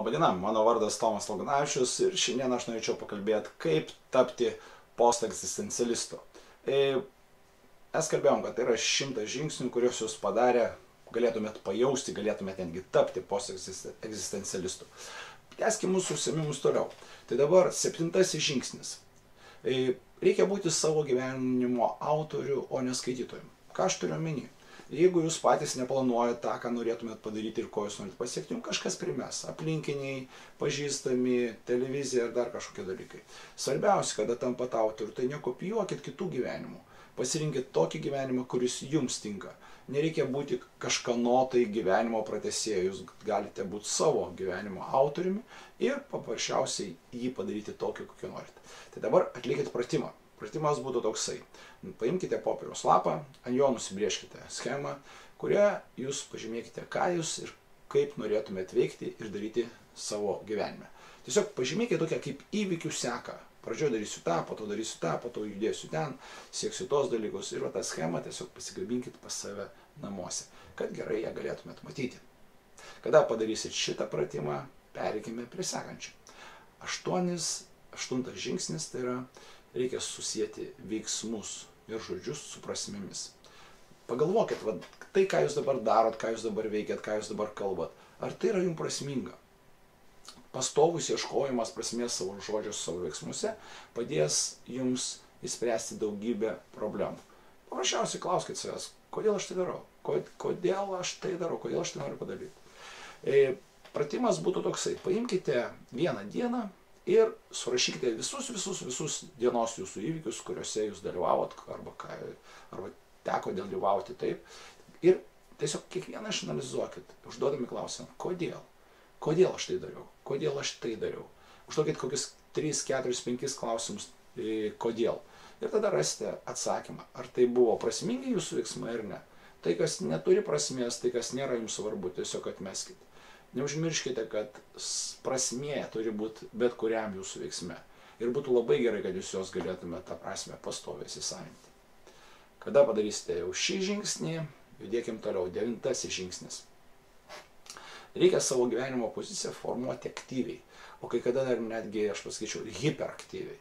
Labadiena, mano vardas Tomas Laganavičius ir šiandien aš norėčiau pakalbėti, kaip tapti posteksistencialistu. Mes kalbėjom, kad tai yra 100 žingsnių, kuriuos jūs padarę galėtumėt pajausti, galėtumėt netgi tapti posteksistencialistu. Tęskime mūsų užsiėmimus toliau. Tai dabar 7 žingsnis. Reikia būti savo gyvenimo autoriu, o ne skaitytoju. Ką aš turiu omeny? Jeigu jūs patys neplanuojate tą, ką norėtumėt padaryti ir ko jūs norite pasiekti, jums kažkas primes. Aplinkiniai, pažįstami, televizija ar dar kažkokie dalykai. Svarbiausia, kada tampat autoriu, tai nekopijuokit kitų gyvenimų. Pasirinkit tokį gyvenimą, kuris jums tinka. Nereikia būti kažkano tai gyvenimo pratęsėju, jūs galite būti savo gyvenimo autoriumi ir paprasčiausiai jį padaryti tokį, kokį norite. Tai dabar atlikit pratimą. Pratimas būtų toksai. Paimkite popieriaus lapą, ant jo nusibrėžkite schemą, kurią jūs pažymėkite, ką jūs ir kaip norėtumėt veikti ir daryti savo gyvenime. Tiesiog pažymėkite tokią kaip įvykių seką. Pradžioje darysiu tą, po to darysiu tą, po to judėsiu ten, sieksiu tos dalykus ir tą schemą tiesiog pasigabinkit pas save namuose, kad gerai ją galėtumėt matyti. Kada padarysit šitą pratimą, pereikime prie sekančio. 8 žingsnis tai yra reikia susijęti veiksmus ir žodžius su prasmėmis. Pagalvokit, tai ką jūs dabar darot, ką jūs dabar veikiat, ką jūs dabar kalbat, ar tai yra jums prasminga? Pastovus ieškojimas prasmės savo žodžius, savo veiksmuose padės jums įspręsti daugybę problemų. Paprasčiausiai klauskite savęs, kodėl aš tai darau, kodėl aš tai darau, kodėl aš tai noriu padaryti. Pratimas būtų toksai, paimkite vieną dieną ir surašykite visus dienos jūsų įvykius, kuriuose jūs dalyvavot arba teko dalyvauti taip. Ir tiesiog kiekvieną išanalizuokit, užduodami klausimą, kodėl? Kodėl aš tai dariau? Kodėl aš tai dariau? Užduokit kokius 3, 4, 5 klausimus, kodėl. Ir tada rasite atsakymą, ar tai buvo prasmingi jūsų veiksmai ar ne. Tai, kas neturi prasmės, tai, kas nėra jums svarbu, tiesiog atmeskite. Neužmirškite, kad prasmė turi būti bet kuriam jūsų veiksme. Ir būtų labai gerai, kad jūs jos galėtumėte tą prasmę pastoviai įsisavinti. Kada padarysite jau šį žingsnį, judėkim toliau. 9 žingsnis. Reikia savo gyvenimo poziciją formuoti aktyviai, o kai kada dar netgi, aš pasakyčiau, hiperaktyviai.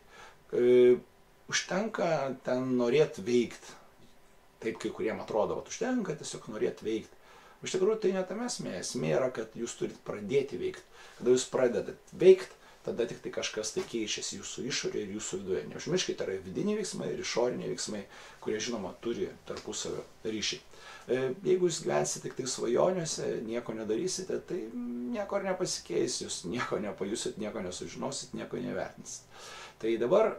Užtenka ten norėti veikti, taip kai kuriem atrodo, užtenka tiesiog norėti veikti. Iš tikrųjų tai ne tame esmė. Esmė yra, kad jūs turite pradėti veikti. Kada jūs pradedat veikti, tada tik tai kažkas tai keičiasi jūsų išorėje ir jūsų viduje. Neužmirškite, yra vidiniai veiksmai ir išoriniai veiksmai, kurie žinoma turi tarpusavio ryšį. Jeigu jūs gyvensite tik tai svajoniuose, nieko nedarysite, tai nieko ir nepasikeis, jūs nieko nepajusit, nieko nesužinosit, nieko nevertinsit. Tai dabar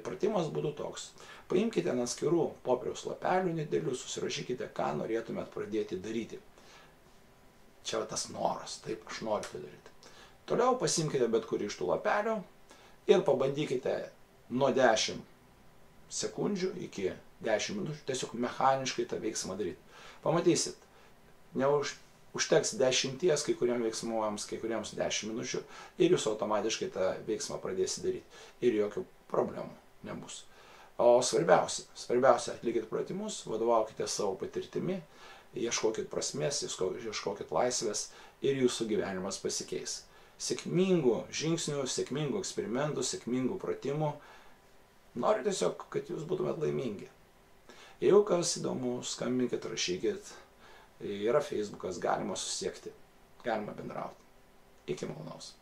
pratimas būtų toks. Paimkite ant atskirų popieriaus lapelių nedėlių, susirašykite, ką norėtumėt pradėti daryti. Čia tas noras, taip, aš noriu tai daryti. Toliau pasimkite bet kurį iš tų lapelių ir pabandykite nuo 10 sekundžių iki 10 minučių tiesiog mechaniškai tą veiksmą daryti. Pamatysit, neužteks 10, kai kuriems veiksmams, kai kuriems 10 minučių ir jūs automatiškai tą veiksmą pradėsite daryti. Ir jokių problemų nebus. O svarbiausia, atlikit pratimus, vadovaukite savo patirtimi, ieškokit prasmės, ieškokit laisvės ir jūsų gyvenimas pasikeis. Sėkmingų žingsnių, sėkmingų eksperimentų, sėkmingų pratimų. Noriu tiesiog, kad jūs būtumėt laimingi. Jeigu kas įdomu, skambinkit, rašykit. Yra Facebookas, galima susiekti, galima bendrauti. Iki malonaus.